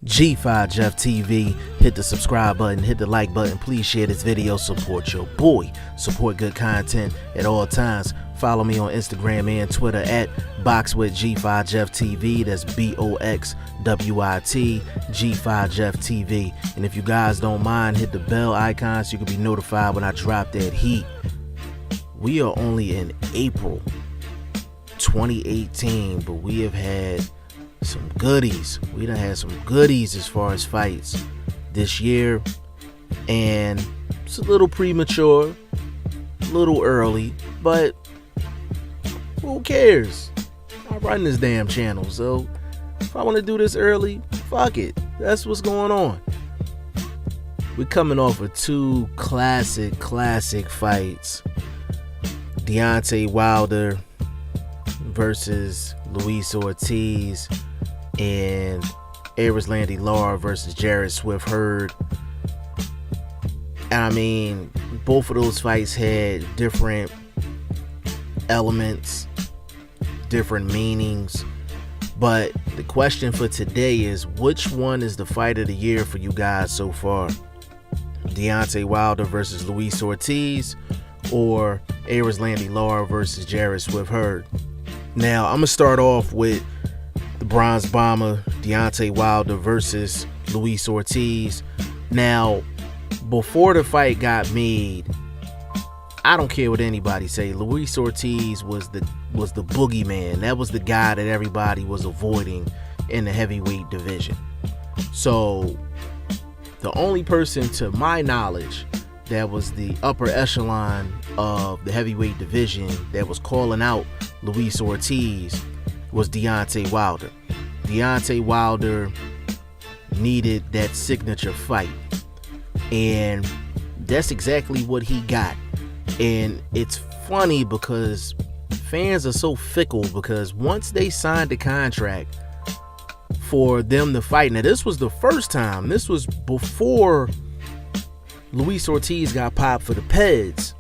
G5 Jeff TV. Hit the subscribe button, hit the like button. Please share this video. Support your boy. Support good content at all times. Follow me on Instagram and Twitter at BoxWithG5 Jeff TV. That's BOXWIT G5 Jeff TV. And if you guys don't mind, hit the bell icon so you can be notified when I drop that heat. We are only in April 2018, but we have had some goodies. We done had some goodies as far as fights this year, and it's a little premature, a little early, but who cares? I run this damn channel, so if I want to do this early, fuck it. That's what's going on. We're coming off of two classic fights. Deontay Wilder versus Luis Ortiz, and Lara versus Jarrett Swift Hurd. And I mean, both of those fights had different elements, different meanings, but the question for today is, which one is the fight of the year for you guys so far? Deontay Wilder versus Luis Ortiz, or Lara versus Jarrett Swift Hurd? Now, I'm going to start off with the Bronze Bomber, Deontay Wilder versus Luis Ortiz. Now, before the fight got made, I don't care what anybody say, Luis Ortiz was the boogeyman. That was the guy that everybody was avoiding in the heavyweight division. So, the only person to my knowledge that was the upper echelon of the heavyweight division that was calling out Luis Ortiz was Deontay Wilder. Deontay Wilder needed that signature fight, and that's exactly what he got. And it's funny because fans are so fickle, because once they signed the contract for them to fight, now this was the first time, this was before Luis Ortiz got popped for the Peds.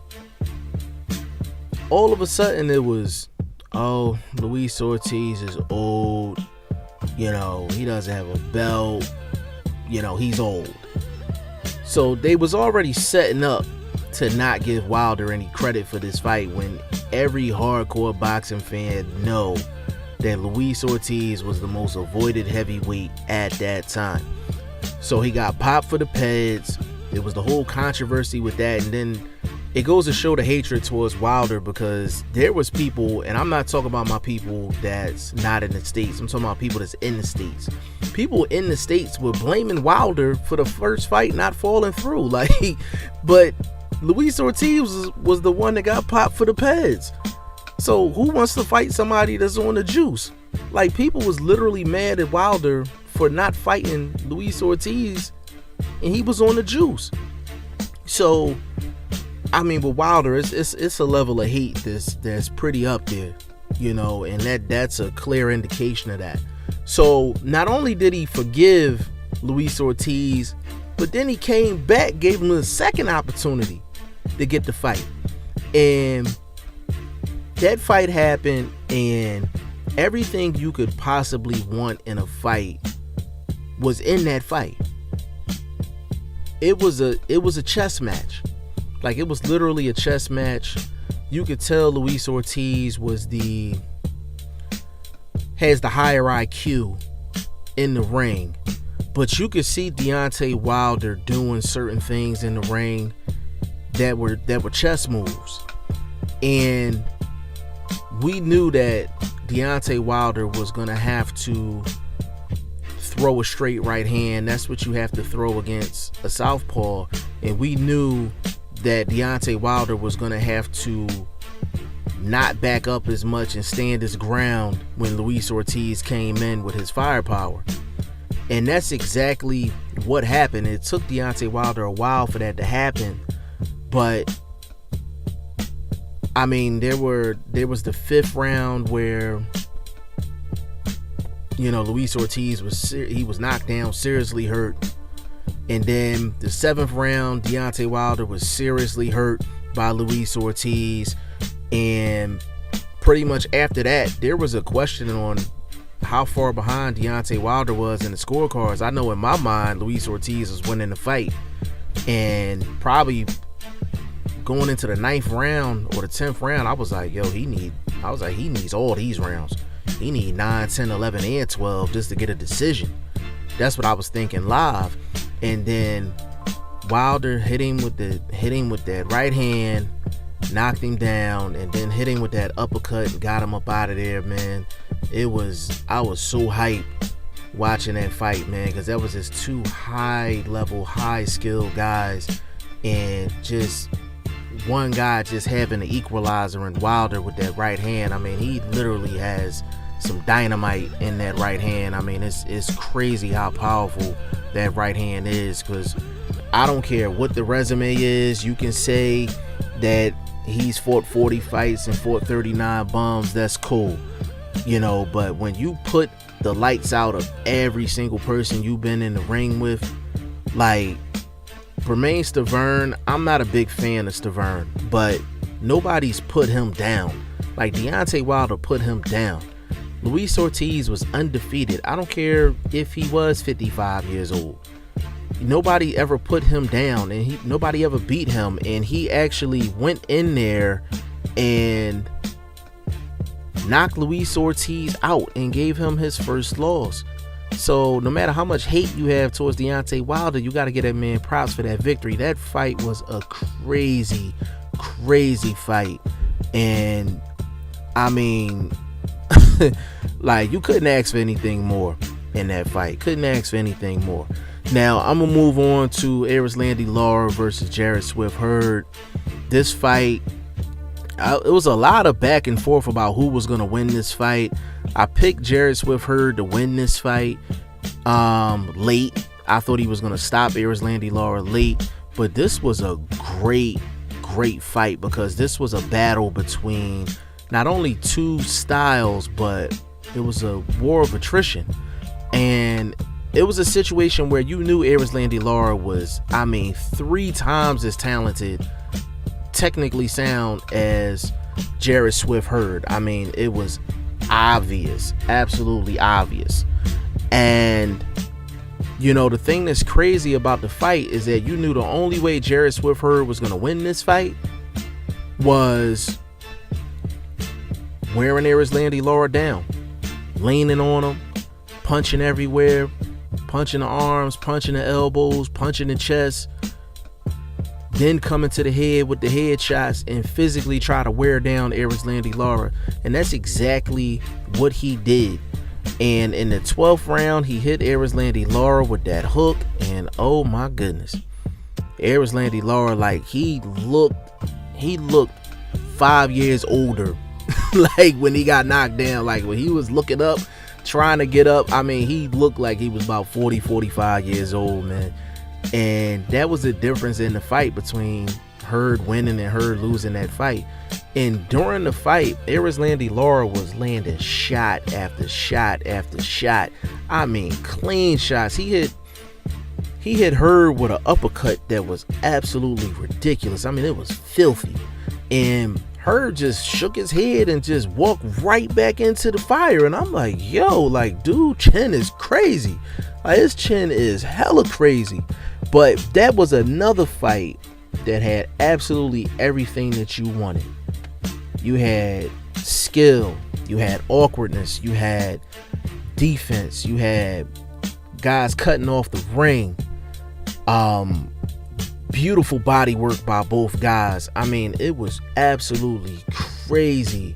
All of a sudden it was, oh, Luis Ortiz is old, he doesn't have a belt, he's old. So they was already setting up to not give Wilder any credit for this fight, when every hardcore boxing fan know that Luis Ortiz was the most avoided heavyweight at that time. So he got popped for the Peds. There was the whole controversy with that, and then it goes to show the hatred towards Wilder, because there was people, and I'm not talking about my people that's not in the States, I'm talking about people that's in the States. People in the States were blaming Wilder for the first fight not falling through, but Luis Ortiz was the one that got popped for the Peds. So who wants to fight somebody that's on the juice? People was literally mad at Wilder for not fighting Luis Ortiz, and he was on the juice. So I mean, with Wilder, it's a level of hate that's pretty up there, and that's a clear indication of that. So not only did he forgive Luis Ortiz, but then he came back, gave him a second opportunity to get the fight. And that fight happened, and everything you could possibly want in a fight was in that fight. It was a chess match. It was literally a chess match. You could tell Luis Ortiz has the higher IQ in the ring, but you could see Deontay Wilder doing certain things in the ring that were chess moves. And we knew that Deontay Wilder was gonna have to throw a straight right hand. That's what you have to throw against a southpaw. And we knew that Deontay Wilder was going to have to not back up as much and stand his ground when Luis Ortiz came in with his firepower. And that's exactly what happened. It took Deontay Wilder a while for that to happen, but I mean, there was the fifth round where Luis Ortiz was knocked down, seriously hurt. And then the seventh round, Deontay Wilder was seriously hurt by Luis Ortiz. And pretty much after that, there was a question on how far behind Deontay Wilder was in the scorecards, I know in my mind Luis Ortiz was winning the fight, and probably going into the 9th round or the 10th round, I was like, yo, he needs all these rounds. He need 9, 10, 11, and 12 just to get a decision. That's what I was thinking live. And then Wilder hit him with that right hand, knocked him down, and then hit him with that uppercut and got him up out of there, man. I was so hyped watching that fight, man, because that was just two high-level, high-skilled guys, and just one guy just having the equalizer, and Wilder with that right hand. I mean, he literally has some dynamite in that right hand. I mean, it's crazy how powerful that right hand is, because I don't care what the resume is. You can say that he's fought 40 fights and fought 39 bums. That's cool, you know, but when you put the lights out of every single person you've been in the ring with, like Bermane Stiverne, I'm not a big fan of Stiverne, but nobody's put him down. Like Deontay Wilder put him down. Luis Ortiz was undefeated. I don't care if he was 55 years old. Nobody ever put him down, and nobody ever beat him, and he actually went in there and knocked Luis Ortiz out and gave him his first loss. So no matter how much hate you have towards Deontay Wilder, you got to give that man props for that victory. That fight was a crazy, crazy fight. And I mean, like, you couldn't ask for anything more in that fight. Couldn't ask for anything more. Now, I'm going to move on to Erislandy Lara versus Jarrett Swift Hurd. This fight, it was a lot of back and forth about who was going to win this fight. I picked Jarrett Swift Hurd to win this fight late. I thought he was going to stop Erislandy Lara late. But this was a great fight, because this was a battle between not only two styles, but it was a war of attrition. And it was a situation where you knew Erislandy Lara was, 3 times as talented, technically sound, as Jarrett Swift Hurd. I mean, it was obvious, absolutely obvious. And you know, the thing that's crazy about the fight is that you knew the only way Jarrett Swift Hurd was going to win this fight was wearing Erislandy Lara down, leaning on him, punching everywhere, punching the arms, punching the elbows, punching the chest, then coming to the head with the headshots and physically try to wear down Erislandy Lara. And that's exactly what he did. And in the 12th round, he hit Erislandy Lara with that hook, and oh my goodness, Erislandy Lara, like, he looked 5 years older. Like, when he got knocked down, like when he was looking up, trying to get up, he looked like he was about 40, 45 years old, man. And that was the difference in the fight between Hurd winning and Hurd losing that fight. And during the fight, Erislandy Lara was landing shot after shot after shot. Clean shots. He hit Hurd with an uppercut that was absolutely ridiculous. It was filthy. And Hurd just shook his head and just walked right back into the fire. And I'm like, yo, like, dude, chin is crazy. Like, his chin is hella crazy. But that was another fight that had absolutely everything that you wanted. You had skill, you had awkwardness, you had defense, you had guys cutting off the ring, beautiful body work by both guys. It was absolutely crazy,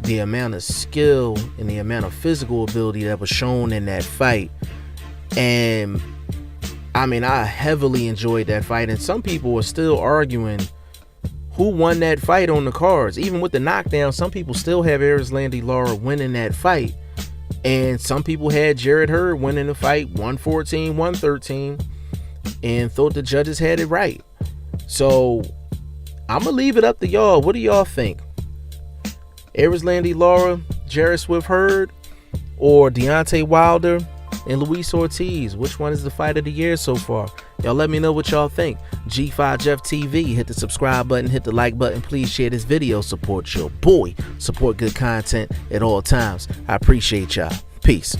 the amount of skill and the amount of physical ability that was shown in that fight. And I heavily enjoyed that fight, and some people are still arguing who won that fight on the cards. Even with the knockdown, some people still have Erislandy Lara winning that fight, and some people had Jarrett Hurd winning the fight 114, 113, and thought the judges had it right. So I'm gonna leave it up to y'all. What do y'all think? Erislandy Lara, Jarrett Swift Hurd, or Deontay Wilder, and Luis Ortiz. Which one is the fight of the year so far? Y'all let me know what y'all think. G5 Jeff TV, hit the subscribe button, hit the like button. Please share this video. Support your boy. Support good content at all times. I appreciate y'all. Peace.